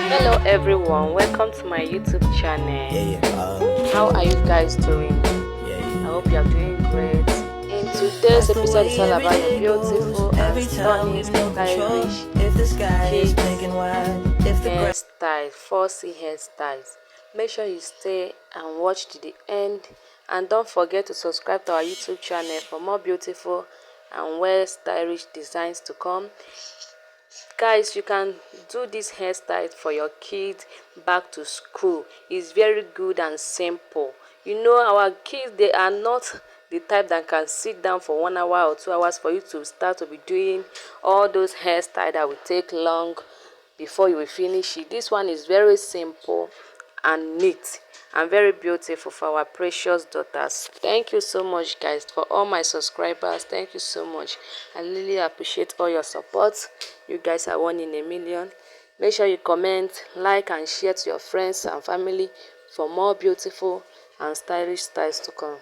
Hello everyone, welcome to my YouTube channel. How are you guys doing? I hope you are doing great. In today's episode, it's all about your beautiful and stunning, stylish, chic hairstyle, 4C hairstyles. Make sure you stay and watch to the end, and don't forget to subscribe to our YouTube channel for more beautiful and well stylish designs to come. Guys, you can do this hairstyle for your kids back to school. It's very good and simple. You know, our kids, they are not the type that can sit down for 1 hour or 2 hours for you to start to be doing all those hairstyles that will take long before you will finish it. This one is very simple and neat and very beautiful for our precious daughters. Thank you so much, guys, for all my subscribers. Thank you so much. I really appreciate all your support. You guys are one in a million. Make sure you comment, like, and share to your friends and family for more beautiful and stylish styles to come.